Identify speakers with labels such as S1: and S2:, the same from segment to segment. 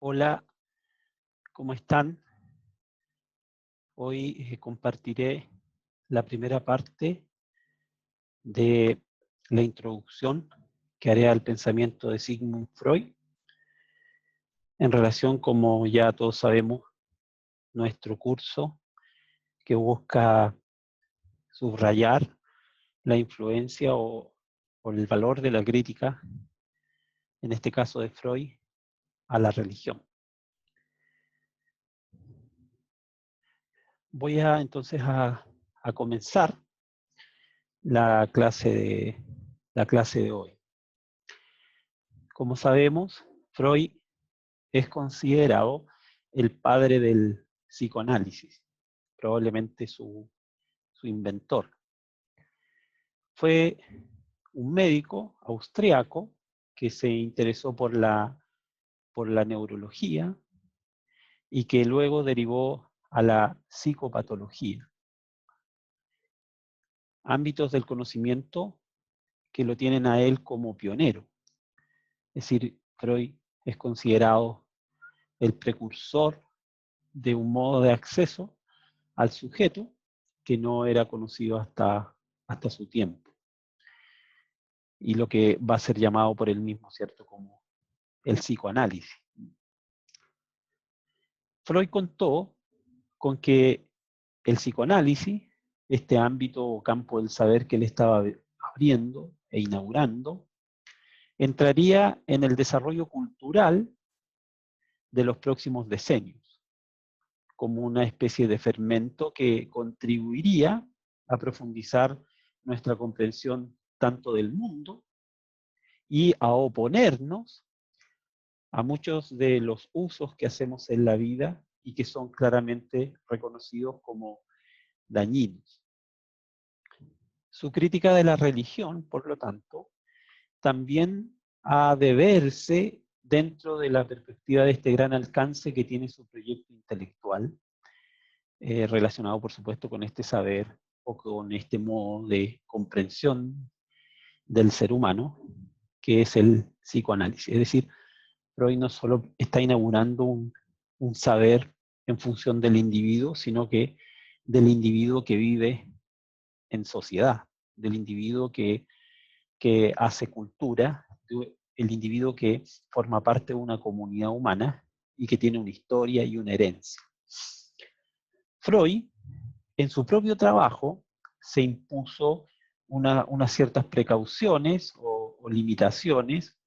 S1: Hola, ¿cómo están? Hoy compartiré la primera parte de la introducción que haré al pensamiento de Sigmund Freud en relación, como ya todos sabemos, nuestro curso que busca subrayar la influencia o el valor de la crítica, en este caso de Freud, a la religión. Voy entonces a comenzar la clase de hoy. Como sabemos, Freud es considerado el padre del psicoanálisis, probablemente su inventor. Fue un médico austriaco que se interesó por la neurología y que luego derivó a la psicopatología. Ámbitos del conocimiento que lo tienen a él como pionero. Es decir, Freud es considerado el precursor de un modo de acceso al sujeto que no era conocido hasta su tiempo. Y lo que va a ser llamado por él mismo, ¿cierto?, como el psicoanálisis. Freud contó con que el psicoanálisis, este ámbito o campo del saber que él estaba abriendo e inaugurando, entraría en el desarrollo cultural de los próximos decenios, como una especie de fermento que contribuiría a profundizar nuestra comprensión tanto del mundo y a oponernos a muchos de los usos que hacemos en la vida y que son claramente reconocidos como dañinos. Su crítica de la religión, por lo tanto, también ha de verse dentro de la perspectiva de este gran alcance que tiene su proyecto intelectual, relacionado, por supuesto, con este saber o con este modo de comprensión del ser humano, que es el psicoanálisis. Es decir, Freud no solo está inaugurando un saber en función del individuo, sino que del individuo que vive en sociedad, del individuo que hace cultura, el individuo que forma parte de una comunidad humana y que tiene una historia y una herencia. Freud, en su propio trabajo, se impuso unas ciertas precauciones o limitaciones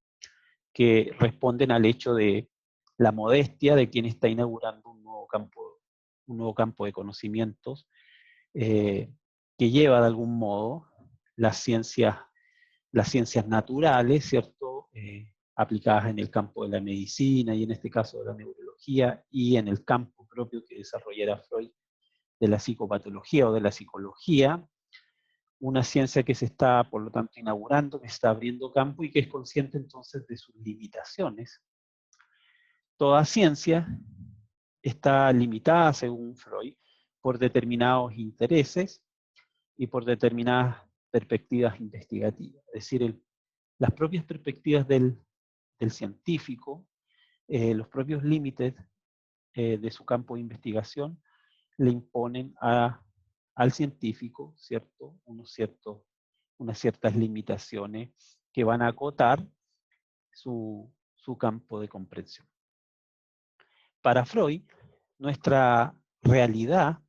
S1: que responden al hecho de la modestia de quien está inaugurando un nuevo campo de conocimientos que lleva de algún modo las ciencias naturales, ¿cierto? Aplicadas en el campo de la medicina y en este caso de la neurología y en el campo propio que desarrollará Freud de la psicopatología o de la psicología, una ciencia que se está, por lo tanto, inaugurando, que está abriendo campo y que es consciente entonces de sus limitaciones. Toda ciencia está limitada, según Freud, por determinados intereses y por determinadas perspectivas investigativas. Es decir, las propias perspectivas del científico, los propios límites de su campo de investigación, le imponen al científico, ¿cierto?, unas ciertas limitaciones que van a acotar su campo de comprensión. Para Freud, nuestra realidad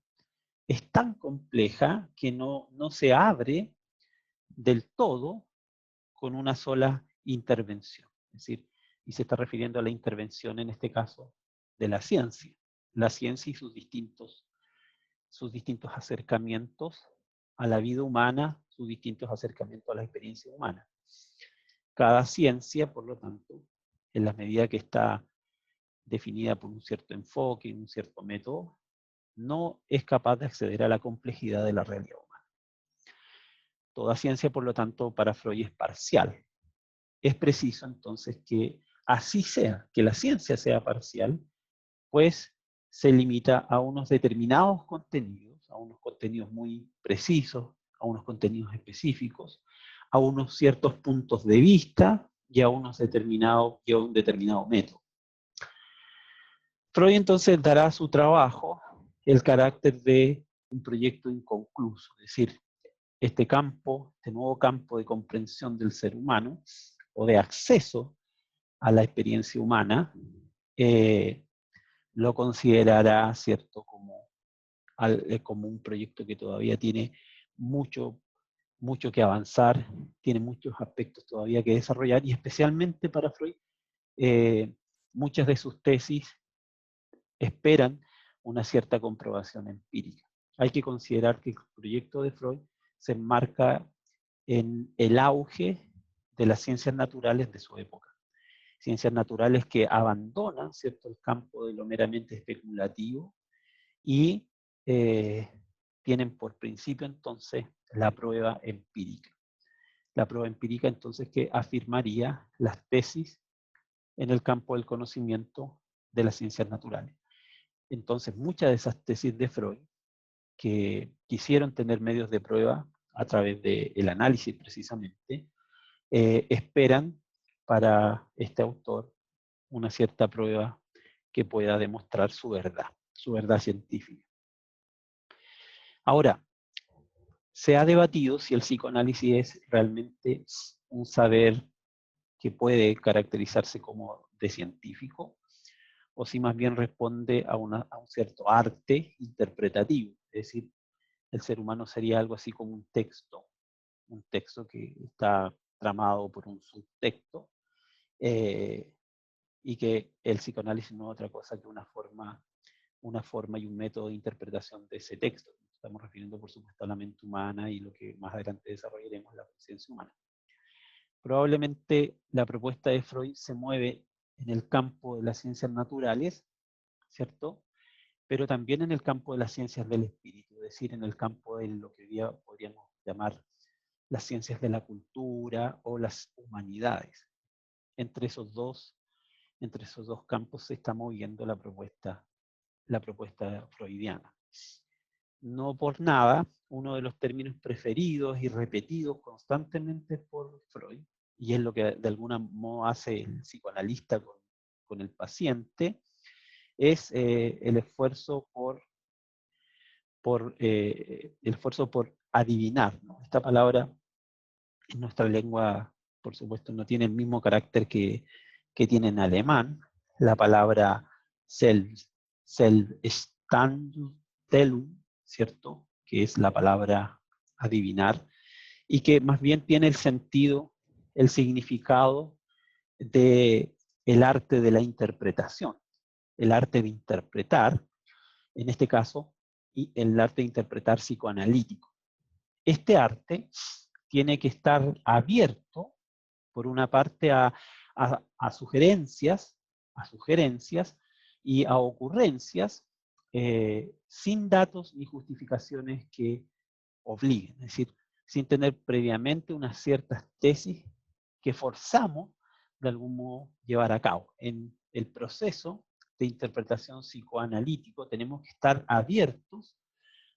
S1: es tan compleja que no se abre del todo con una sola intervención. Es decir, y se está refiriendo a la intervención, en este caso, de la ciencia y sus distintos acercamientos a la vida humana, sus distintos acercamientos a la experiencia humana. Cada ciencia, por lo tanto, en la medida que está definida por un cierto enfoque, un cierto método, no es capaz de acceder a la complejidad de la realidad humana. Toda ciencia, por lo tanto, para Freud es parcial. Es preciso entonces que así sea, que la ciencia sea parcial, pues se limita a unos determinados contenidos, a unos contenidos muy precisos, a unos contenidos específicos, a unos ciertos puntos de vista y a un determinado método. Freud entonces dará a su trabajo el carácter de un proyecto inconcluso, es decir, este nuevo campo de comprensión del ser humano o de acceso a la experiencia humana, lo considerará, ¿cierto?, como un proyecto que todavía tiene mucho que avanzar, tiene muchos aspectos todavía que desarrollar, y especialmente para Freud, muchas de sus tesis esperan una cierta comprobación empírica. Hay que considerar que el proyecto de Freud se enmarca en el auge de las ciencias naturales de su época. Ciencias naturales que abandonan, ¿cierto?, el campo de lo meramente especulativo y tienen por principio entonces la prueba empírica. La prueba empírica entonces que afirmaría las tesis en el campo del conocimiento de las ciencias naturales. Entonces muchas de esas tesis de Freud que quisieron tener medios de prueba a través del análisis precisamente, esperan para este autor una cierta prueba que pueda demostrar su verdad científica. Ahora, se ha debatido si el psicoanálisis es realmente un saber que puede caracterizarse como de científico, o si más bien responde a un cierto arte interpretativo, es decir, el ser humano sería algo así como un texto que está tramado por un subtexto, y que el psicoanálisis no es otra cosa que una forma y un método de interpretación de ese texto. Estamos refiriendo, por supuesto, a la mente humana y lo que más adelante desarrollaremos, la conciencia humana. Probablemente la propuesta de Freud se mueve en el campo de las ciencias naturales, ¿cierto?, pero también en el campo de las ciencias del espíritu, es decir, en el campo de lo que hoy día podríamos llamar las ciencias de la cultura o las humanidades. Entre esos dos campos se está moviendo la propuesta freudiana. No por nada, uno de los términos preferidos y repetidos constantemente por Freud, y es lo que de alguna modo hace el psicoanalista con el paciente, es el esfuerzo por adivinar, ¿no? Esta palabra en nuestra lengua, por supuesto, no tiene el mismo carácter que tiene en alemán. La palabra Selbststellung, ¿cierto?, que es la palabra adivinar, y que más bien tiene el sentido, el significado de el arte de la interpretación, el arte de interpretar, en este caso, y el arte de interpretar psicoanalítico. Este arte tiene que estar abierto, por una parte, a sugerencias y a ocurrencias, sin datos ni justificaciones que obliguen, es decir, sin tener previamente unas ciertas tesis que forzamos de algún modo llevar a cabo. En el proceso de interpretación psicoanalítico tenemos que estar abiertos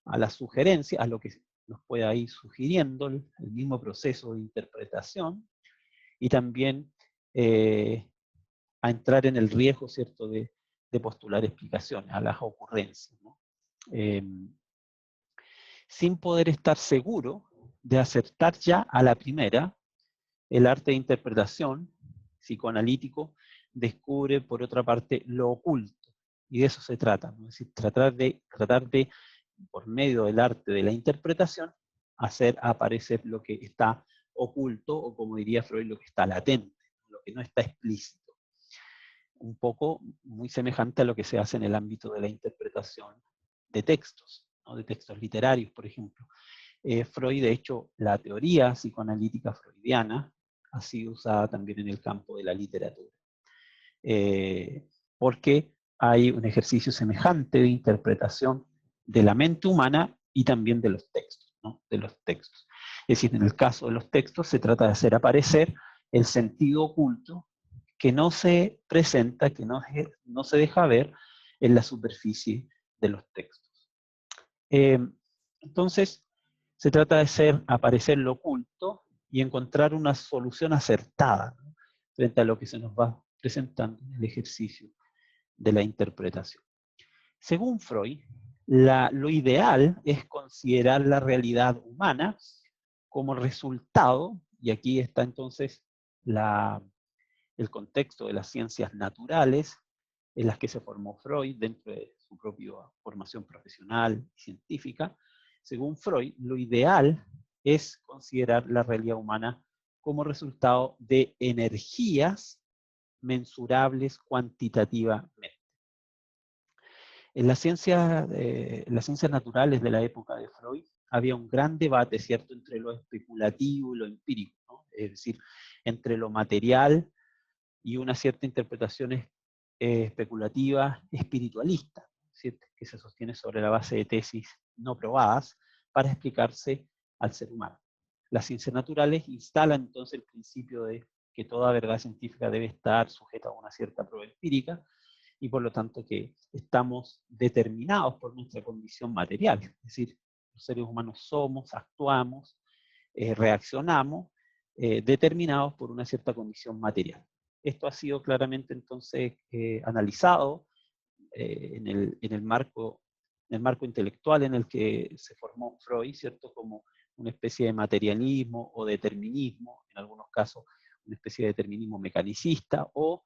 S1: a las sugerencias, a lo que nos pueda ir sugiriendo el mismo proceso de interpretación, y también a entrar en el riesgo, ¿cierto?, de postular explicaciones a las ocurrencias, ¿no? Sin poder estar seguro de acertar ya a la primera, el arte de interpretación psicoanalítico descubre, por otra parte, lo oculto, y de eso se trata, ¿no? Es decir, tratar de, por medio del arte de la interpretación, hacer aparecer lo que está oculto, o como diría Freud, lo que está latente, lo que no está explícito. Un poco muy semejante a lo que se hace en el ámbito de la interpretación de textos, ¿no?, de textos literarios, por ejemplo. Freud, de hecho, la teoría psicoanalítica freudiana ha sido usada también en el campo de la literatura, porque hay un ejercicio semejante de interpretación de la mente humana y también de los textos, ¿no?, de los textos. Es decir, en el caso de los textos se trata de hacer aparecer el sentido oculto que no se presenta, que no se deja ver en la superficie de los textos. Entonces, se trata de hacer aparecer lo oculto y encontrar una solución acertada, ¿no?, frente a lo que se nos va presentando en el ejercicio de la interpretación. Según Freud, lo ideal es considerar la realidad humana como resultado, y aquí está entonces el contexto de las ciencias naturales en las que se formó Freud dentro de su propia formación profesional y científica. Según Freud, lo ideal es considerar la realidad humana como resultado de energías mensurables cuantitativamente. En las ciencias naturales de la época de Freud había un gran debate, ¿cierto?, entre lo especulativo y lo empírico, ¿no? Es decir, entre lo material y una cierta interpretación especulativa espiritualista, ¿cierto?, que se sostiene sobre la base de tesis no probadas para explicarse al ser humano. Las ciencias naturales instalan entonces el principio de que toda verdad científica debe estar sujeta a una cierta prueba empírica, y por lo tanto que estamos determinados por nuestra condición material. Es decir, los seres humanos somos, actuamos, reaccionamos, determinados por una cierta condición material. Esto ha sido claramente entonces analizado en el marco intelectual en el que se formó Freud, ¿cierto?, como una especie de materialismo o determinismo, en algunos casos una especie de determinismo mecanicista, o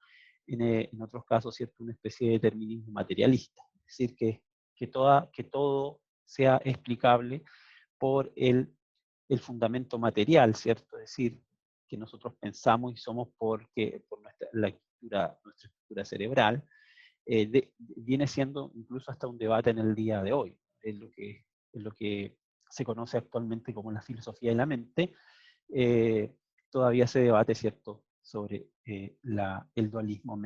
S1: en otros casos, ¿cierto?, una especie de determinismo materialista. Es decir, que todo sea explicable por el fundamento material, ¿cierto? Es decir, que nosotros pensamos y somos por nuestra estructura cerebral, viene siendo incluso hasta un debate en el día de hoy, en lo que se conoce actualmente como la filosofía de la mente. Todavía se debate, ¿cierto?, sobre el dualismo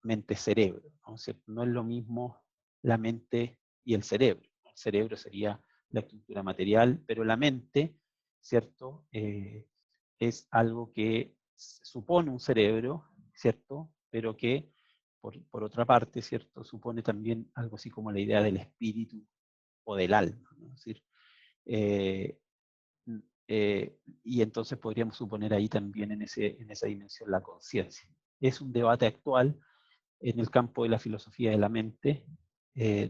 S1: mente-cerebro, ¿no? No es lo mismo la mente y el cerebro. El cerebro sería la estructura material, pero la mente, ¿cierto?, es algo que supone un cerebro, ¿cierto?, pero que, por otra parte, ¿cierto?, supone también algo así como la idea del espíritu o del alma, ¿no? Es decir, eh, y entonces podríamos suponer ahí también en esa dimensión la conciencia. Es un debate actual en el campo de la filosofía de la mente,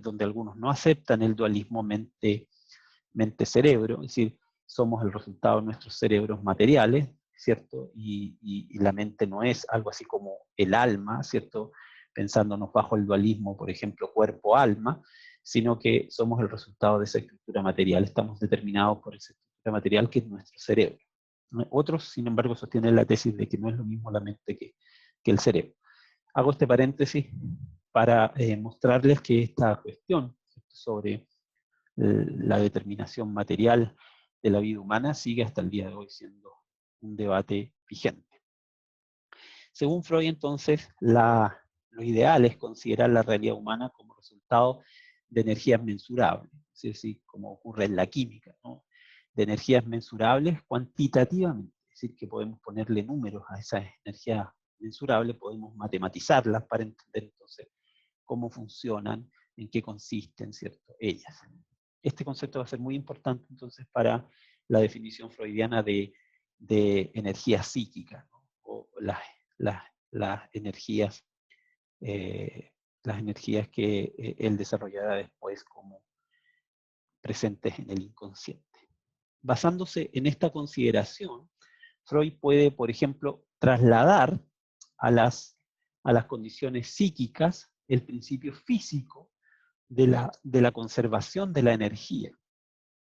S1: donde algunos no aceptan el dualismo mente-cerebro, es decir, somos el resultado de nuestros cerebros materiales, ¿cierto? Y la mente no es algo así como el alma, ¿cierto?, pensándonos bajo el dualismo, por ejemplo, cuerpo-alma, sino que somos el resultado de esa estructura material, estamos determinados por esa estructura material que es nuestro cerebro. Otros, sin embargo, sostienen la tesis de que no es lo mismo la mente que el cerebro. Hago este paréntesis para mostrarles que esta cuestión sobre la determinación material de la vida humana sigue hasta el día de hoy siendo un debate vigente. Según Freud, entonces, lo ideal es considerar la realidad humana como resultado de energías mensurables, es decir, como ocurre en la química, ¿no?, de energías mensurables cuantitativamente, es decir, que podemos ponerle números a esas energías mensurables, podemos matematizarlas para entender entonces cómo funcionan, en qué consisten, ¿cierto?, ellas. Este concepto va a ser muy importante entonces para la definición freudiana de energía psíquica, ¿no?, o las energías que él desarrollará después como presentes en el inconsciente. Basándose en esta consideración, Freud puede, por ejemplo, trasladar a las condiciones psíquicas el principio físico de la conservación de la energía.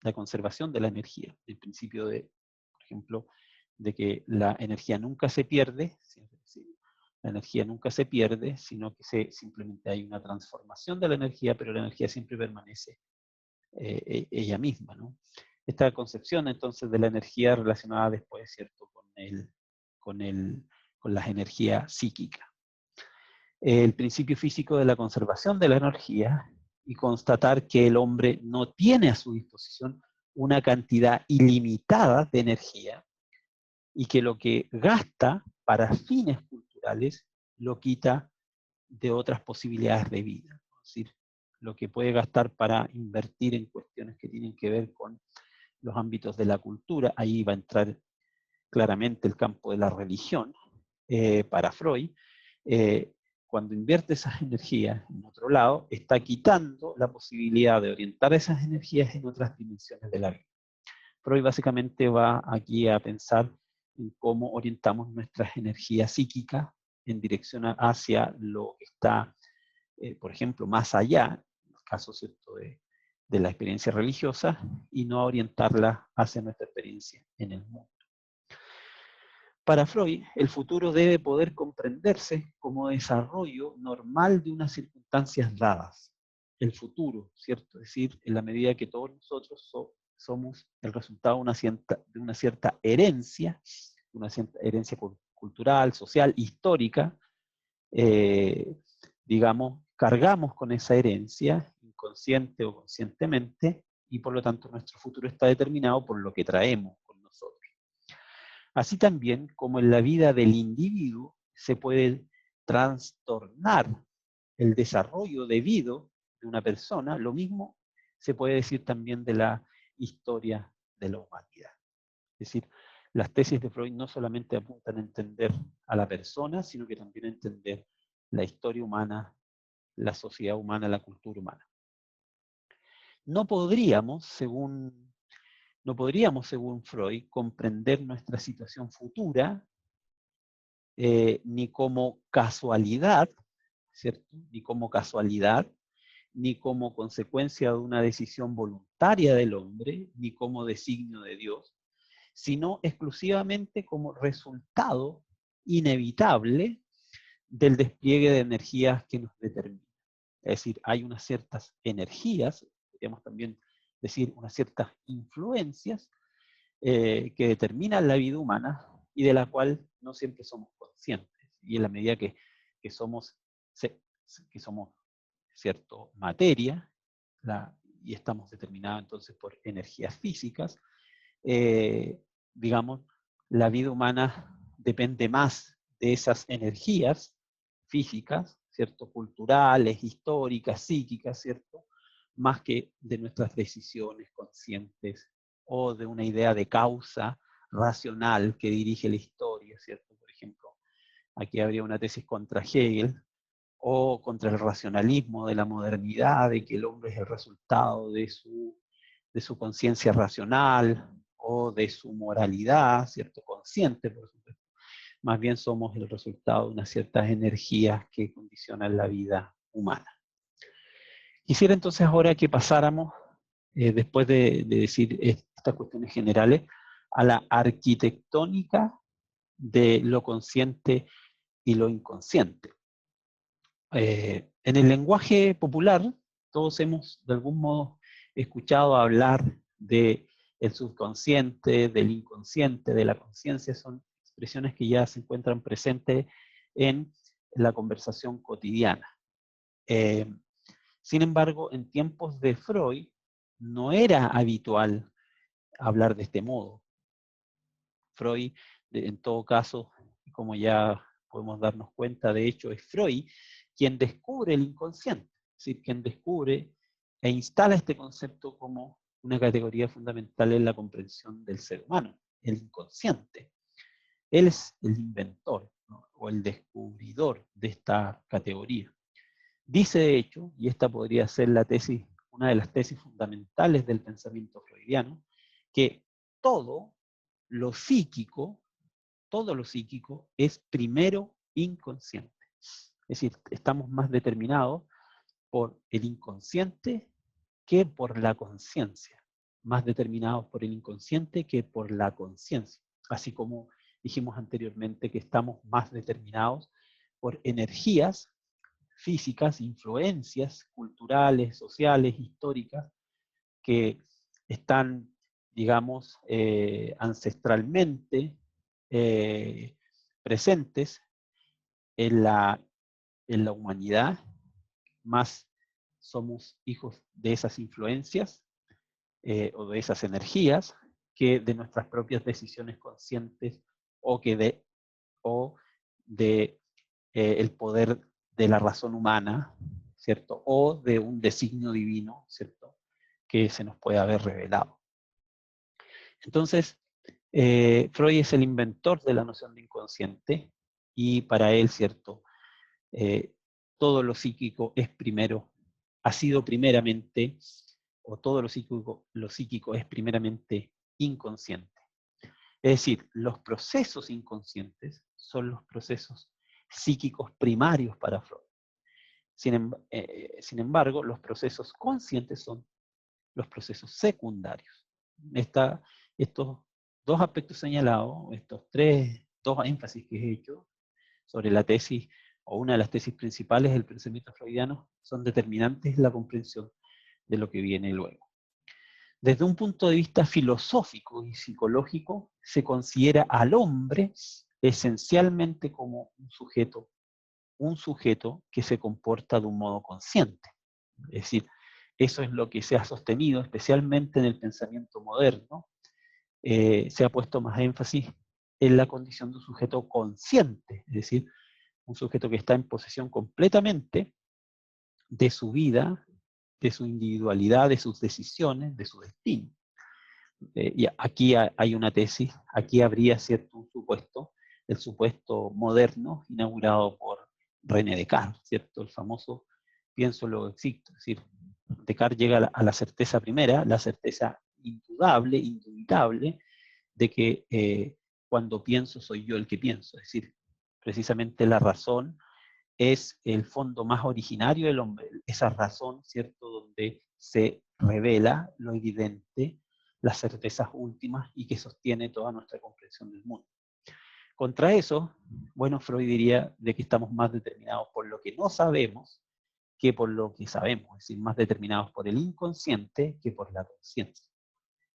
S1: La conservación de la energía. El principio de, por ejemplo, de que la energía nunca se pierde, la energía nunca se pierde, sino que simplemente hay una transformación de la energía, pero la energía siempre permanece ella misma, ¿no? Esta concepción entonces de la energía relacionada después, ¿cierto?, con las energías psíquicas. El principio físico de la conservación de la energía y constatar que el hombre no tiene a su disposición una cantidad ilimitada de energía y que lo que gasta para fines culturales lo quita de otras posibilidades de vida. Es decir, lo que puede gastar para invertir en cuestiones que tienen que ver con los ámbitos de la cultura, ahí va a entrar claramente el campo de la religión, para Freud, cuando invierte esas energías en otro lado, está quitando la posibilidad de orientar esas energías en otras dimensiones de la vida. Freud básicamente va aquí a pensar en cómo orientamos nuestras energías psíquicas en dirección hacia lo que está, por ejemplo, más allá, en el caso, ¿cierto?, de la experiencia religiosa, y no a orientarla hacia nuestra experiencia en el mundo. Para Freud, el futuro debe poder comprenderse como desarrollo normal de unas circunstancias dadas. El futuro, ¿cierto? Es decir, en la medida que todos nosotros somos el resultado de una cierta herencia cultural, social, histórica, digamos, cargamos con esa herencia, inconsciente o conscientemente, y por lo tanto nuestro futuro está determinado por lo que traemos con nosotros. Así también como en la vida del individuo se puede trastornar el desarrollo debido de una persona, lo mismo se puede decir también de la historia de la humanidad. Es decir, las tesis de Freud no solamente apuntan a entender a la persona, sino que también a entender la historia humana, la sociedad humana, la cultura humana. No podríamos, según Freud, comprender nuestra situación futura ni como casualidad, ¿cierto? Ni como casualidad, ni como consecuencia de una decisión voluntaria del hombre, ni como designio de Dios, sino exclusivamente como resultado inevitable del despliegue de energías que nos determinan. Es decir, hay unas ciertas energías, podríamos también decir unas ciertas influencias que determinan la vida humana y de la cual no siempre somos conscientes. Y en la medida que somos, ¿cierto?, materia, y estamos determinados entonces por energías físicas, digamos, la vida humana depende más de esas energías físicas, ¿cierto?, culturales, históricas, psíquicas, ¿cierto?, más que de nuestras decisiones conscientes o de una idea de causa racional que dirige la historia, ¿cierto? Por ejemplo, aquí habría una tesis contra Hegel, o contra el racionalismo de la modernidad, de que el hombre es el resultado de su conciencia racional, o de su moralidad, ¿cierto?, consciente, por supuesto. Más bien somos el resultado de unas ciertas energías que condicionan la vida humana. Quisiera entonces ahora que pasáramos, después de decir estas cuestiones generales, a la arquitectónica de lo consciente y lo inconsciente. En el lenguaje popular, todos hemos de algún modo escuchado hablar del subconsciente, del inconsciente, de la conciencia. Son expresiones que ya se encuentran presentes en la conversación cotidiana. Sin embargo, en tiempos de Freud no era habitual hablar de este modo. Freud, en todo caso, como ya podemos darnos cuenta, de hecho es Freud quien descubre el inconsciente, es decir, quien descubre e instala este concepto como una categoría fundamental en la comprensión del ser humano, el inconsciente. Él es el inventor, ¿no?, o el descubridor de esta categoría. Dice, de hecho, y esta podría ser una de las tesis fundamentales del pensamiento freudiano, que todo lo psíquico es primero inconsciente. Es decir, estamos más determinados por el inconsciente que por la conciencia. Más determinados por el inconsciente que por la conciencia. Así como dijimos anteriormente que estamos más determinados por energías físicas, influencias culturales, sociales, históricas, que están, digamos, ancestralmente presentes en la humanidad, más somos hijos de esas influencias o de esas energías que de nuestras propias decisiones conscientes o de el poder de la razón humana, ¿cierto? O de un designio divino, ¿cierto?, que se nos puede haber revelado. Entonces, Freud es el inventor de la noción de inconsciente y para él, ¿cierto?, todo lo psíquico es primero, ha sido primeramente, o todo lo psíquico es primeramente inconsciente. Es decir, los procesos inconscientes son los procesos psíquicos primarios para Freud. Sin embargo, los procesos conscientes son los procesos secundarios. Estos dos aspectos señalados, dos énfasis que he hecho sobre la tesis, o una de las tesis principales del pensamiento freudiano, son determinantes en la comprensión de lo que viene luego. Desde un punto de vista filosófico y psicológico, se considera al hombre esencialmente como un sujeto que se comporta de un modo consciente. Es decir, eso es lo que se ha sostenido, especialmente en el pensamiento moderno. Se ha puesto más énfasis en la condición de un sujeto consciente, es decir, un sujeto que está en posesión completamente de su vida, de su individualidad, de sus decisiones, de su destino. Y aquí hay una tesis, aquí habría cierto supuesto, el supuesto moderno, inaugurado por René Descartes, ¿cierto? El famoso pienso luego existo. Es decir, Descartes llega a la certeza primera, la certeza indudable, indubitable, de que cuando pienso soy yo el que pienso. Es decir, precisamente la razón es el fondo más originario del hombre, esa razón, ¿cierto?, donde se revela lo evidente, las certezas últimas y que sostiene toda nuestra comprensión del mundo. Contra eso, bueno, Freud diría de que estamos más determinados por lo que no sabemos que por lo que sabemos, es decir, más determinados por el inconsciente que por la conciencia.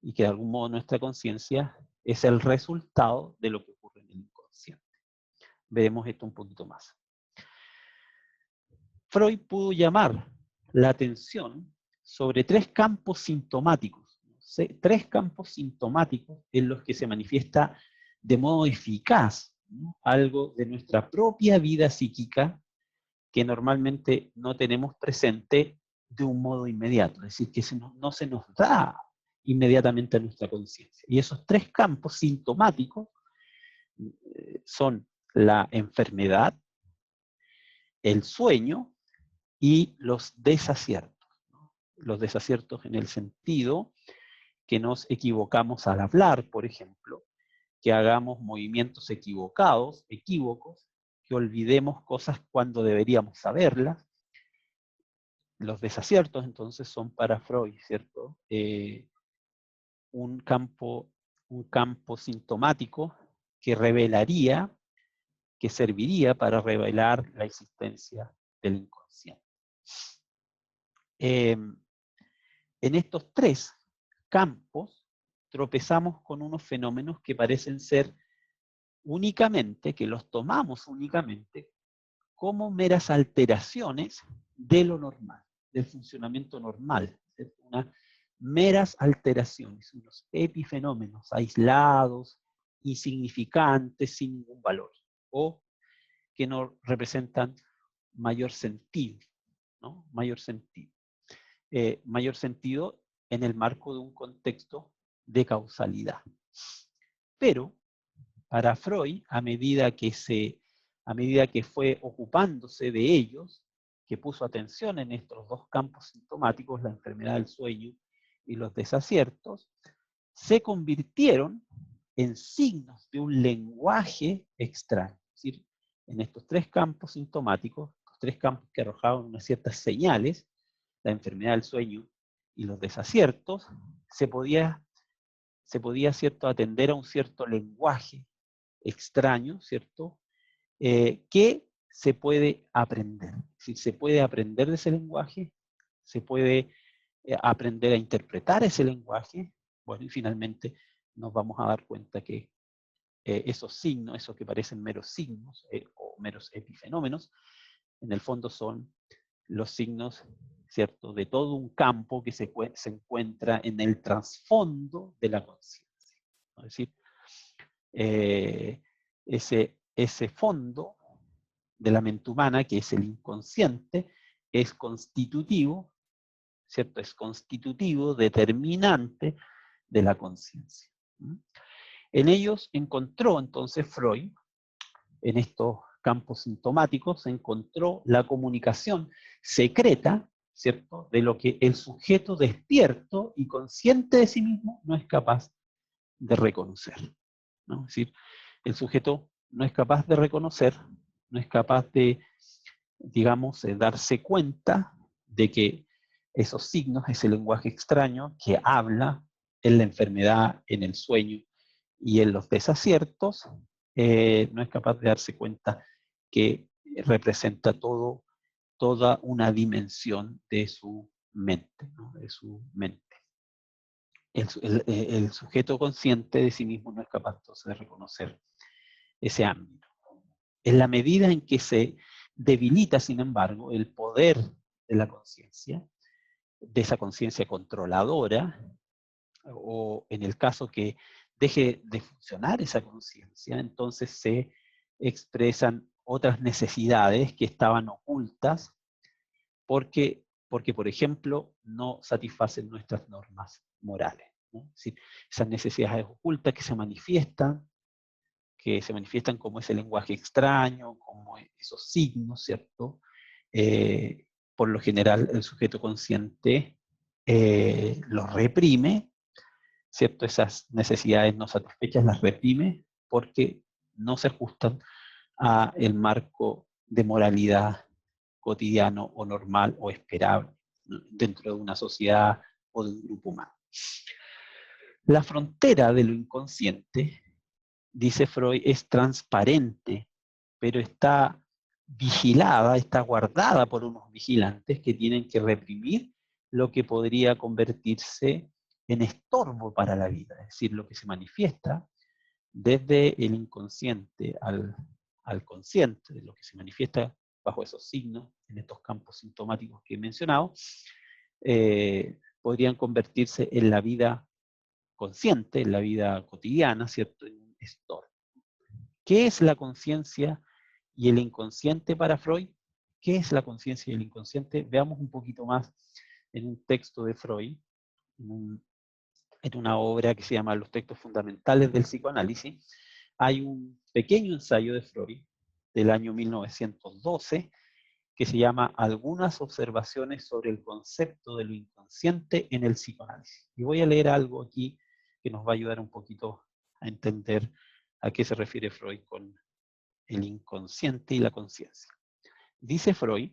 S1: Y que de algún modo nuestra conciencia es el resultado de lo que ocurre en el inconsciente. Veremos esto un poquito más. Freud pudo llamar la atención sobre tres campos sintomáticos, tres campos sintomáticos en los que se manifiesta de modo eficaz, ¿no?, algo de nuestra propia vida psíquica que normalmente no tenemos presente de un modo inmediato, es decir, que no se nos da inmediatamente a nuestra conciencia. Y esos tres campos sintomáticos son la enfermedad, el sueño y los desaciertos, ¿no? Los desaciertos en el sentido que nos equivocamos al hablar, por ejemplo, que hagamos movimientos equívocos, que olvidemos cosas cuando deberíamos saberlas. Los desaciertos, entonces, son para Freud, ¿cierto? Un campo sintomático que serviría para revelar la existencia del inconsciente. En estos tres campos tropezamos con unos fenómenos que parecen ser únicamente, que los tomamos únicamente como meras alteraciones de lo normal, del funcionamiento normal, unas meras alteraciones, unos epifenómenos aislados, insignificantes, sin ningún valor, o que no representan mayor sentido, ¿no? Mayor sentido en el marco de un contexto de causalidad. Pero para Freud, a medida que fue ocupándose de ellos, que puso atención en estos dos campos sintomáticos, la enfermedad del sueño y los desaciertos, se convirtieron en signos de un lenguaje extraño. Es decir, en estos tres campos sintomáticos, los tres campos que arrojaban unas ciertas señales, la enfermedad del sueño y los desaciertos, se podía ¿cierto?, atender a un cierto lenguaje extraño, ¿cierto?, que se puede aprender. Si se puede aprender de ese lenguaje, se puede aprender a interpretar ese lenguaje, bueno, y finalmente nos vamos a dar cuenta que esos signos, esos que parecen meros signos o meros epifenómenos, en el fondo son los signos, ¿cierto?, de todo un campo que se encuentra en el trasfondo de la conciencia. Es decir, ese fondo de la mente humana, que es el inconsciente, es constitutivo, ¿cierto? Es constitutivo, determinante de la conciencia. En ellos encontró entonces Freud, en estos campos sintomáticos se encontró la comunicación secreta, ¿cierto?, de lo que el sujeto despierto y consciente de sí mismo no es capaz de reconocer, ¿no? Es decir, el sujeto no es capaz de reconocer, no es capaz de, digamos, darse cuenta de que esos signos, ese lenguaje extraño que habla en la enfermedad, en el sueño y en los desaciertos, no es capaz de darse cuenta que representa toda una dimensión de su mente, ¿no? De su mente. El sujeto consciente de sí mismo no es capaz entonces de reconocer ese ámbito. En la medida en que se debilita, sin embargo, el poder de la conciencia, de esa conciencia controladora, o en el caso que deje de funcionar esa conciencia, entonces se expresan otras necesidades que estaban ocultas porque, por ejemplo, no satisfacen nuestras normas morales, ¿no? Es decir, esas necesidades ocultas que se manifiestan como ese lenguaje extraño, como esos signos, ¿cierto? Por lo general el sujeto consciente los reprime, ¿cierto? Esas necesidades no satisfechas las reprime porque no se ajustan a el marco de moralidad cotidiano o normal o esperable, ¿no?, dentro de una sociedad o de un grupo humano. La frontera de lo inconsciente, dice Freud, es transparente, pero está vigilada, está guardada por unos vigilantes que tienen que reprimir lo que podría convertirse en estorbo para la vida, es decir, lo que se manifiesta desde el inconsciente al consciente, lo que se manifiesta bajo esos signos, en estos campos sintomáticos que he mencionado, podrían convertirse en la vida consciente, en la vida cotidiana, ¿cierto?, en un estorbo. ¿Qué es la conciencia y el inconsciente para Freud? ¿Qué es la conciencia y el inconsciente? Veamos un poquito más en un texto de Freud, en una obra que se llama Los textos fundamentales del psicoanálisis. Hay un pequeño ensayo de Freud del año 1912 que se llama Algunas observaciones sobre el concepto de lo inconsciente en el psicoanálisis. Y voy a leer algo aquí que nos va a ayudar un poquito a entender a qué se refiere Freud con el inconsciente y la conciencia. Dice Freud,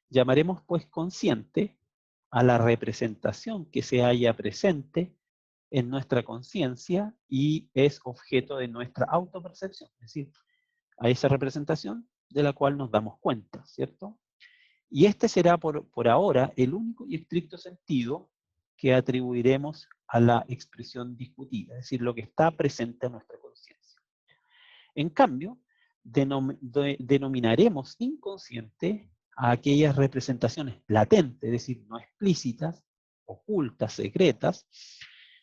S1: llamaremos pues consciente a la representación que se halla presente en nuestra conciencia y es objeto de nuestra autopercepción, es decir, a esa representación de la cual nos damos cuenta, ¿cierto? Y este será por ahora el único y estricto sentido que atribuiremos a la expresión discutida, es decir, lo que está presente en nuestra conciencia. En cambio, denominaremos inconsciente a aquellas representaciones latentes, es decir, no explícitas, ocultas, secretas,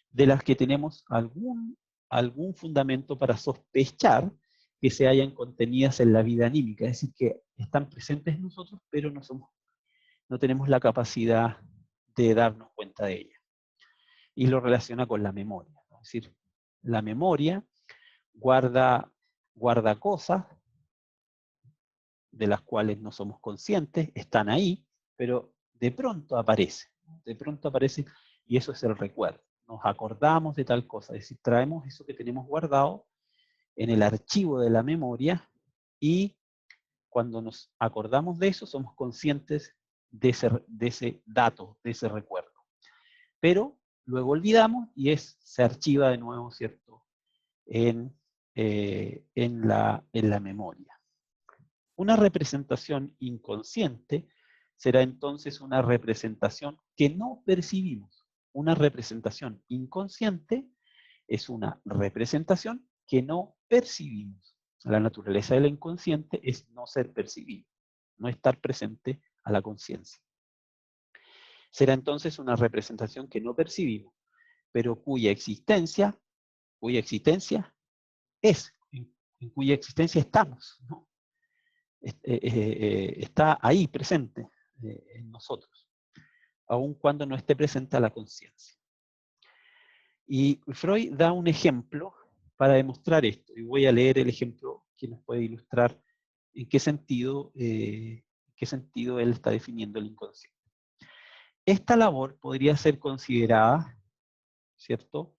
S1: de las que tenemos algún fundamento para sospechar que se hayan contenidas en la vida anímica, es decir, que están presentes en nosotros, pero no tenemos la capacidad de darnos cuenta de ellas. Y lo relaciona con la memoria, ¿no? Es decir, la memoria guarda cosas de las cuales no somos conscientes, están ahí, pero de pronto aparecen y eso es el recuerdo. Nos acordamos de tal cosa, es decir, traemos eso que tenemos guardado en el archivo de la memoria y cuando nos acordamos de eso somos conscientes de ese dato, de ese recuerdo. Pero luego olvidamos y se archiva de nuevo, ¿cierto?, en la memoria. Una representación inconsciente será entonces una representación que no percibimos. Una representación inconsciente es una representación que no percibimos. La naturaleza del inconsciente es no ser percibido, no estar presente a la conciencia. Será entonces una representación que no percibimos, pero cuya existencia es, en cuya existencia estamos, ¿no? Está ahí presente en nosotros, aun cuando no esté presente a la conciencia. Y Freud da un ejemplo para demostrar esto, y voy a leer el ejemplo que nos puede ilustrar en qué sentido él está definiendo el inconsciente. Esta labor podría ser considerada, ¿cierto?,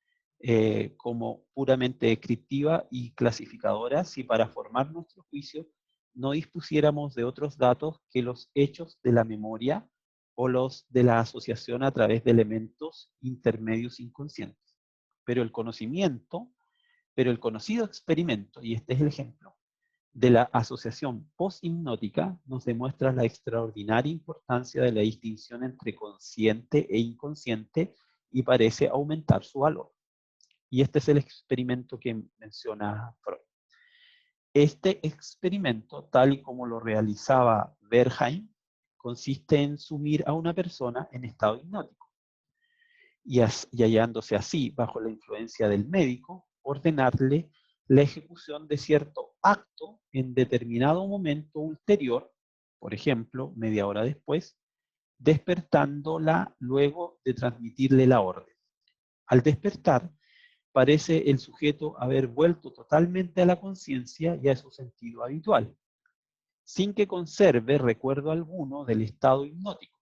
S1: como puramente descriptiva y clasificadora si para formar nuestro juicio no dispusiéramos de otros datos que los hechos de la memoria o los de la asociación a través de elementos intermedios inconscientes. Pero el conocido experimento, y este es el ejemplo, de la asociación post-hipnótica nos demuestra la extraordinaria importancia de la distinción entre consciente e inconsciente y parece aumentar su valor. Y este es el experimento que menciona Freud. Este experimento, tal y como lo realizaba Bernheim, consiste en sumir a una persona en estado hipnótico y hallándose así bajo la influencia del médico, ordenarle la ejecución de cierto acto en determinado momento ulterior, por ejemplo, media hora después, despertándola luego de transmitirle la orden. Al despertar, parece el sujeto haber vuelto totalmente a la conciencia y a su sentido habitual, sin que conserve recuerdo alguno del estado hipnótico.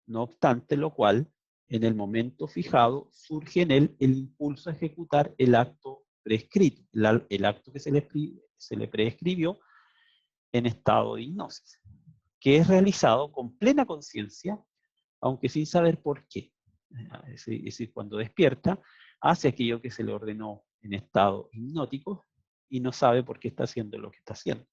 S1: No obstante lo cual, en el momento fijado, surge en él el impulso a ejecutar el acto prescrito, el acto que se le prescribió en estado de hipnosis, que es realizado con plena conciencia, aunque sin saber por qué. Es decir, cuando despierta, hace aquello que se le ordenó en estado hipnótico y no sabe por qué está haciendo lo que está haciendo.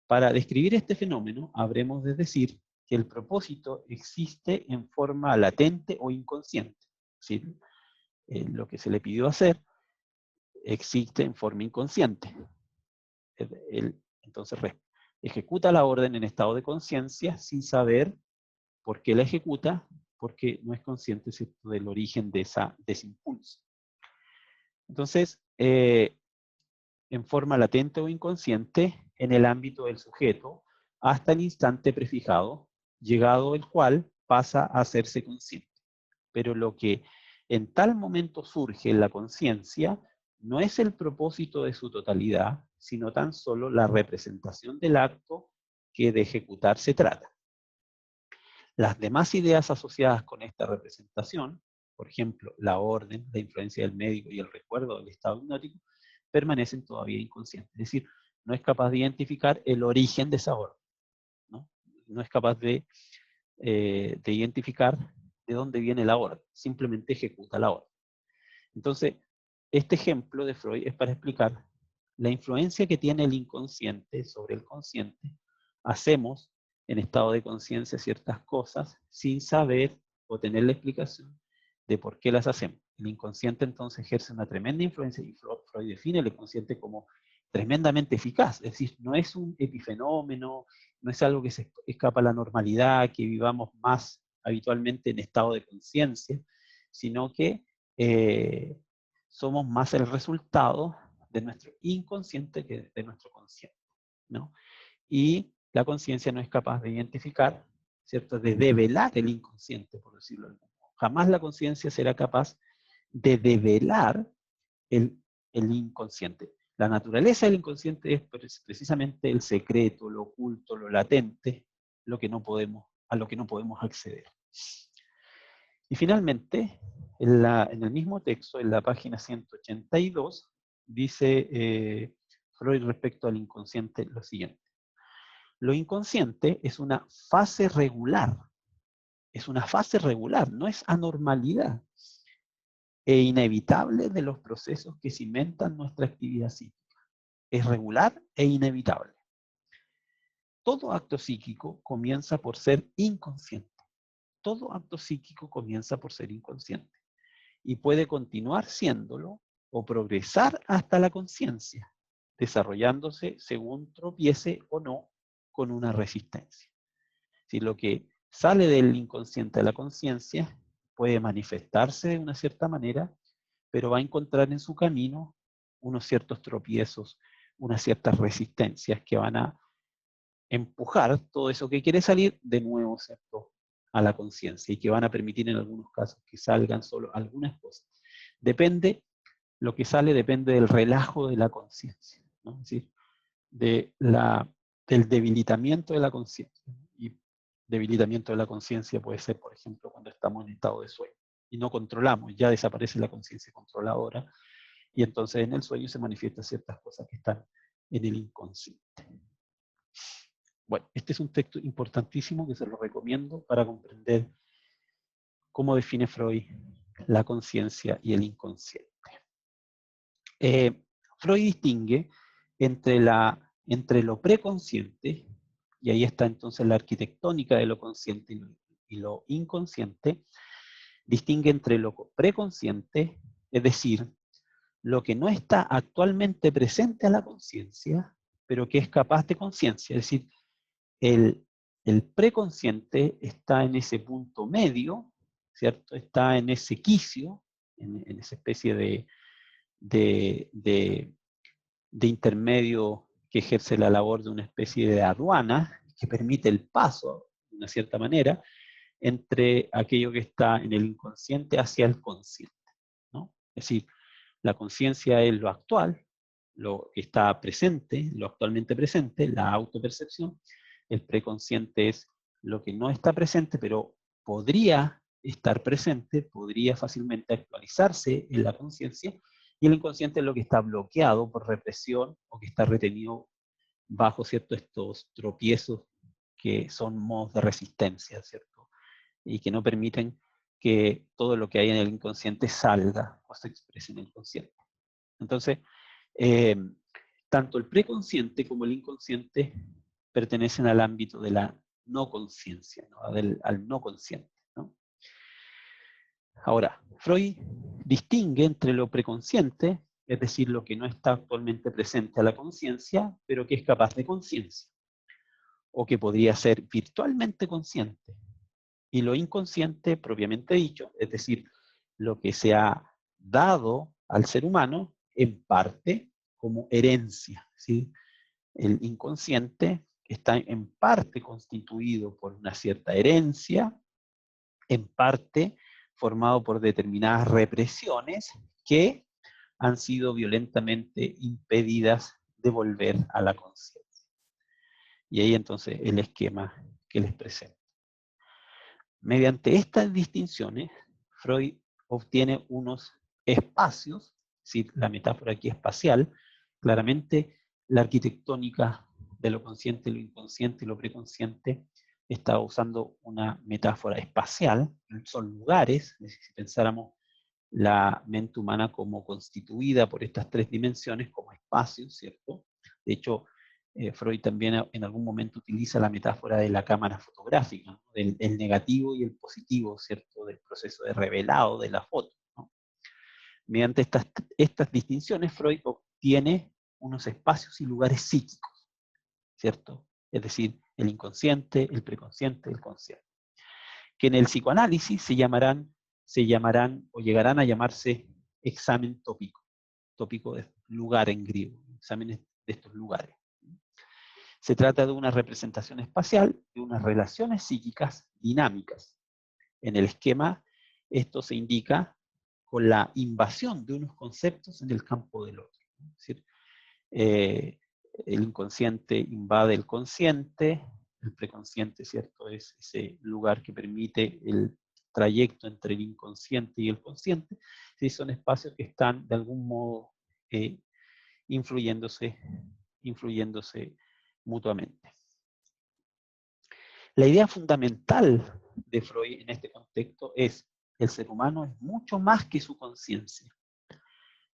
S1: Para describir este fenómeno, habremos de decir que el propósito existe en forma latente o inconsciente. Es decir, lo que se le pidió hacer existe en forma inconsciente. Entonces, ejecuta la orden en estado de conciencia sin saber por qué la ejecuta, porque no es consciente, ¿cierto?, del origen de ese impulso. Entonces, en forma latente o inconsciente, en el ámbito del sujeto, hasta el instante prefijado, llegado el cual pasa a hacerse consciente. Pero lo que en tal momento surge en la conciencia no es el propósito de su totalidad, sino tan solo la representación del acto que de ejecutar se trata. Las demás ideas asociadas con esta representación, por ejemplo, la orden, la influencia del médico y el recuerdo del estado hipnótico, permanecen todavía inconscientes. Es decir, no es capaz de identificar el origen de esa orden. No es capaz de identificar de dónde viene la orden. Simplemente ejecuta la orden. Entonces, este ejemplo de Freud es para explicar la influencia que tiene el inconsciente sobre el consciente. Hacemos en estado de conciencia ciertas cosas sin saber o tener la explicación de por qué las hacemos. El inconsciente entonces ejerce una tremenda influencia y Freud define el inconsciente como tremendamente eficaz. Es decir, no es un epifenómeno, no es algo que se escapa a la normalidad, que vivamos más habitualmente en estado de conciencia, sino que somos más el resultado de nuestro inconsciente que de nuestro consciente, ¿no? Y la conciencia no es capaz de identificar, ¿cierto?, de develar el inconsciente, por decirlo de algún modo. Jamás la conciencia será capaz de develar el inconsciente. La naturaleza del inconsciente es precisamente el secreto, lo oculto, lo latente, a lo que no podemos acceder. Y finalmente, en el mismo texto, en la página 182, dice Freud respecto al inconsciente lo siguiente. Lo inconsciente es una fase regular. Es una fase regular, no es anormalidad. E inevitable de los procesos que cimentan nuestra actividad psíquica. Es regular e inevitable. Todo acto psíquico comienza por ser inconsciente. Todo acto psíquico comienza por ser inconsciente. Y puede continuar siéndolo o progresar hasta la conciencia, desarrollándose según tropiece o no con una resistencia. Si lo que sale del inconsciente a la conciencia puede manifestarse de una cierta manera, pero va a encontrar en su camino unos ciertos tropiezos, unas ciertas resistencias que van a empujar todo eso que quiere salir de nuevo, ¿cierto?, a la conciencia y que van a permitir en algunos casos que salgan solo algunas cosas. Lo que sale depende del relajo de la conciencia, ¿no? Es decir, de la del debilitamiento de la conciencia. Y debilitamiento de la conciencia puede ser, por ejemplo, cuando estamos en estado de sueño y no controlamos, ya desaparece la conciencia controladora, y entonces en el sueño se manifiestan ciertas cosas que están en el inconsciente. Bueno, este es un texto importantísimo que se lo recomiendo para comprender cómo define Freud la conciencia y el inconsciente. Freud distingue entre lo preconsciente, y ahí está entonces la arquitectónica de lo consciente y lo inconsciente, distingue entre lo preconsciente, es decir, lo que no está actualmente presente a la conciencia, pero que es capaz de conciencia, es decir, el preconsciente está en ese punto medio, ¿cierto? Está en ese quicio, en esa especie de intermedio que ejerce la labor de una especie de aduana, que permite el paso, de una cierta manera, entre aquello que está en el inconsciente hacia el consciente, ¿no? Es decir, la conciencia es lo actual, lo que está presente, lo actualmente presente, la autopercepción. El preconsciente es lo que no está presente, pero podría estar presente, podría fácilmente actualizarse en la conciencia, y el inconsciente es lo que está bloqueado por represión o que está retenido bajo, ¿cierto?, estos tropiezos que son modos de resistencia, ¿cierto?, y que no permiten que todo lo que hay en el inconsciente salga o se exprese en el consciente. Entonces, tanto el preconsciente como el inconsciente pertenecen al ámbito de la no conciencia, ¿no?, al no consciente, ¿no? Ahora, Freud distingue entre lo preconsciente, es decir, lo que no está actualmente presente a la conciencia, pero que es capaz de conciencia, o que podría ser virtualmente consciente, y lo inconsciente propiamente dicho, es decir, lo que se ha dado al ser humano en parte como herencia, ¿sí? El inconsciente está en parte constituido por una cierta herencia, en parte formado por determinadas represiones que han sido violentamente impedidas de volver a la conciencia. Y ahí entonces el esquema que les presento. Mediante estas distinciones, Freud obtiene unos espacios, es decir, la metáfora aquí espacial, claramente la arquitectónica de lo consciente, lo inconsciente y lo preconsciente está usando una metáfora espacial, son lugares, si pensáramos la mente humana como constituida por estas tres dimensiones, como espacios, ¿cierto? De hecho, Freud también en algún momento utiliza la metáfora de la cámara fotográfica, ¿no?, del negativo y el positivo, ¿cierto?, del proceso de revelado de la foto, ¿no? Mediante estas distinciones, Freud obtiene unos espacios y lugares psíquicos, ¿cierto? Es decir, el inconsciente, el preconsciente, el consciente, que en el psicoanálisis se llamarán o llegarán a llamarse examen tópico. Tópico es lugar en griego, exámenes de estos lugares. Se trata de una representación espacial de unas relaciones psíquicas dinámicas. En el esquema, esto se indica con la invasión de unos conceptos en el campo del otro. Es decir, el inconsciente invade el consciente, el preconsciente, ¿cierto?, es ese lugar que permite el trayecto entre el inconsciente y el consciente. Sí, son espacios que están de algún modo influyéndose mutuamente. La idea fundamental de Freud en este contexto es: el ser humano es mucho más que su conciencia.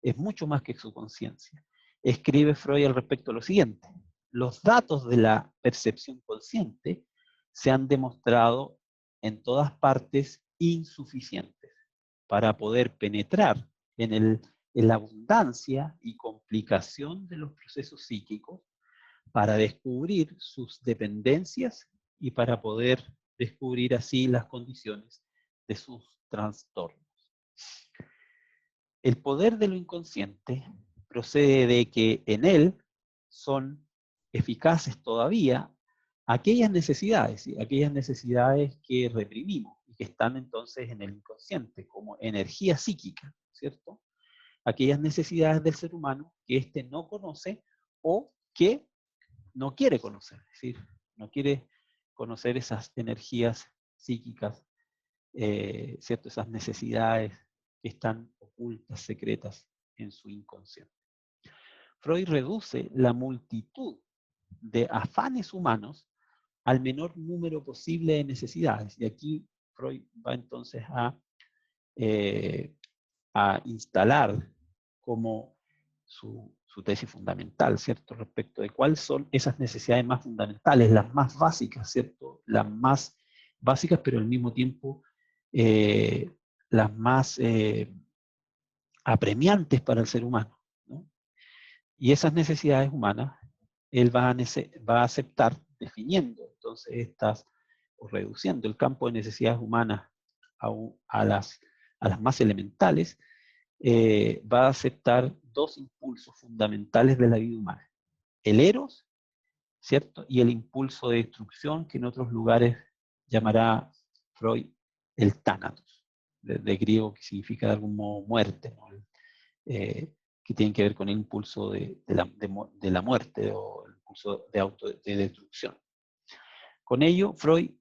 S1: Es mucho más que su conciencia. Escribe Freud al respecto lo siguiente: los datos de la percepción consciente se han demostrado en todas partes insuficientes para poder penetrar en la abundancia y complicación de los procesos psíquicos, para descubrir sus dependencias y para poder descubrir así las condiciones de sus trastornos. El poder de lo inconsciente procede de que en él son eficaces todavía aquellas necesidades que reprimimos y que están entonces en el inconsciente como energía psíquica, ¿cierto? Aquellas necesidades del ser humano que éste no conoce o que no quiere conocer, es decir, no quiere conocer esas energías psíquicas, ¿cierto? Esas necesidades que están ocultas, secretas en su inconsciente. Freud reduce la multitud de afanes humanos al menor número posible de necesidades. Y aquí Freud va entonces a instalar como su tesis fundamental, ¿cierto? Respecto de cuáles son esas necesidades más fundamentales, las más básicas, ¿cierto? Las más básicas, pero al mismo tiempo las más apremiantes para el ser humano, ¿no? Y esas necesidades humanas él va a aceptar definiendo entonces estas, o reduciendo el campo de necesidades humanas a las más elementales, va a aceptar dos impulsos fundamentales de la vida humana. El eros, ¿cierto? Y el impulso de destrucción, que en otros lugares llamará Freud el tánatos, de griego, que significa de algún modo muerte, ¿no? Que tienen que ver con el impulso de la muerte o el impulso de destrucción. Con ello, Freud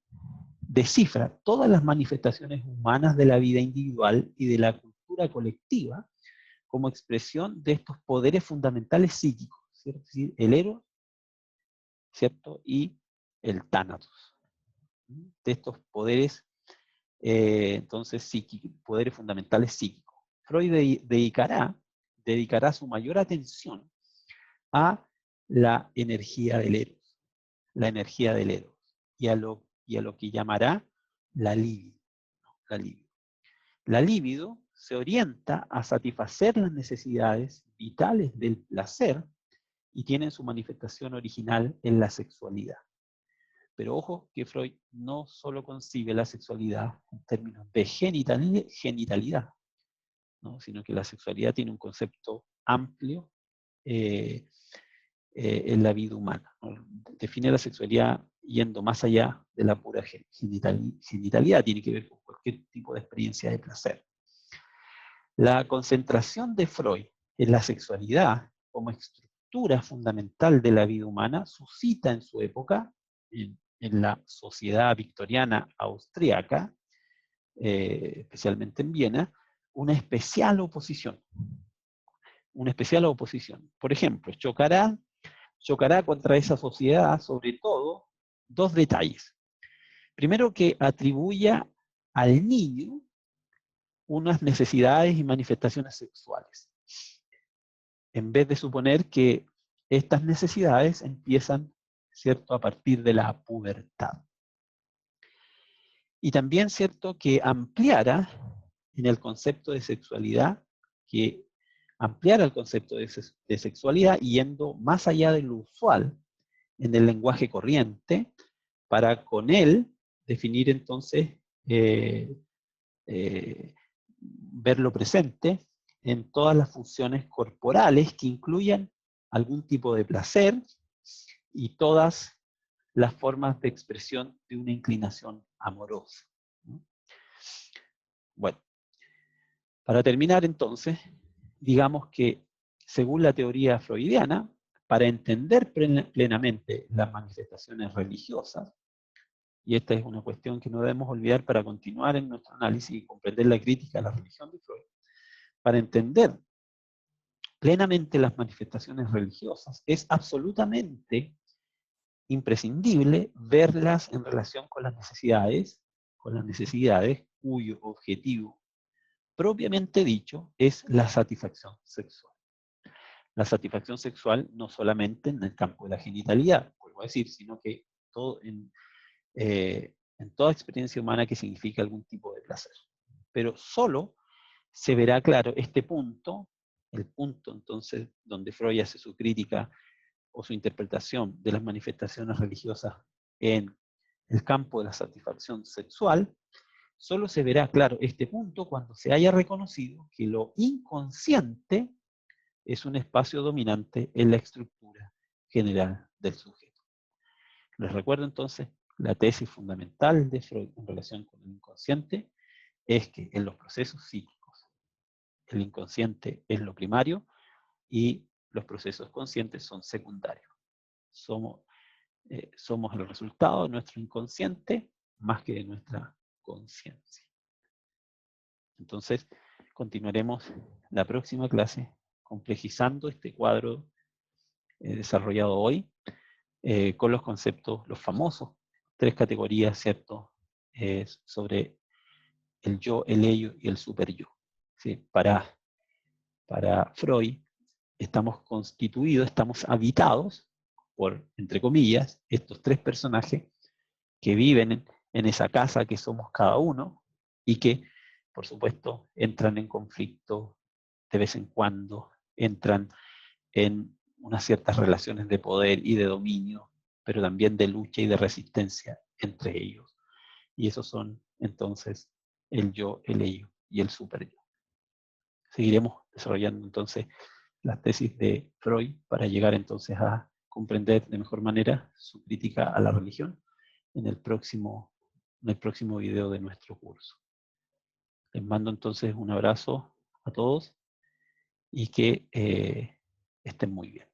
S1: descifra todas las manifestaciones humanas de la vida individual y de la cultura colectiva como expresión de estos poderes fundamentales psíquicos, ¿cierto? Es decir, el eros, ¿cierto? Y el tánatos, de estos poderes, entonces, psíquicos, poderes fundamentales psíquicos. Freud dedicará su mayor atención a la energía del eros, y a lo que llamará la libido. La libido se orienta a satisfacer las necesidades vitales del placer y tiene su manifestación original en la sexualidad. Pero ojo que Freud no solo concibe la sexualidad en términos de genitalidad, ¿no? Sino que la sexualidad tiene un concepto amplio en la vida humana, ¿no? Define la sexualidad yendo más allá de la pura genitalidad, tiene que ver con cualquier tipo de experiencia de placer. La concentración de Freud en la sexualidad como estructura fundamental de la vida humana suscita en su época, en la sociedad victoriana austriaca, especialmente en Viena, una especial oposición. Por ejemplo, chocará contra esa sociedad sobre todo dos detalles. Primero, que atribuya al niño unas necesidades y manifestaciones sexuales, en vez de suponer que estas necesidades empiezan, ¿cierto?, a partir de la pubertad. Y también, ¿cierto?, que ampliara en el concepto de sexualidad, que ampliara el concepto de sexualidad yendo más allá de lo usual en el lenguaje corriente, para con él definir entonces, verlo presente en todas las funciones corporales que incluyan algún tipo de placer y todas las formas de expresión de una inclinación amorosa, ¿no? Bueno, para terminar entonces, digamos que según la teoría freudiana, para entender plenamente las manifestaciones religiosas, y esta es una cuestión que no debemos olvidar para continuar en nuestro análisis y comprender la crítica a la religión de Freud, para entender plenamente las manifestaciones religiosas, es absolutamente imprescindible verlas en relación con las necesidades cuyo objetivo propiamente dicho es la satisfacción sexual. La satisfacción sexual no solamente en el campo de la genitalidad, vuelvo a decir, sino que todo en toda experiencia humana que significa algún tipo de placer. Pero solo se verá claro este punto, el punto entonces donde Freud hace su crítica o su interpretación de las manifestaciones religiosas en el campo de la satisfacción sexual, solo se verá claro este punto cuando se haya reconocido que lo inconsciente es un espacio dominante en la estructura general del sujeto. Les recuerdo entonces, la tesis fundamental de Freud en relación con el inconsciente es que en los procesos psíquicos el inconsciente es lo primario y los procesos conscientes son secundarios. somos el resultado de nuestro inconsciente más que de nuestra conciencia. Entonces, continuaremos la próxima clase complejizando este cuadro desarrollado hoy con los conceptos, los famosos 3 categorías, ¿cierto? Sobre el yo, el ello y el superyo. ¿Sí? Para Freud, estamos constituidos, estamos habitados por, entre comillas, estos 3 personajes que viven en esa casa que somos cada uno y que, por supuesto, entran en conflicto de vez en cuando, entran en unas ciertas relaciones de poder y de dominio, pero también de lucha y de resistencia entre ellos. Y esos son entonces el yo, el ello y el superyo. Seguiremos desarrollando entonces las tesis de Freud para llegar entonces a comprender de mejor manera su crítica a la religión en el próximo video de nuestro curso. Les mando entonces un abrazo a todos y que estén muy bien.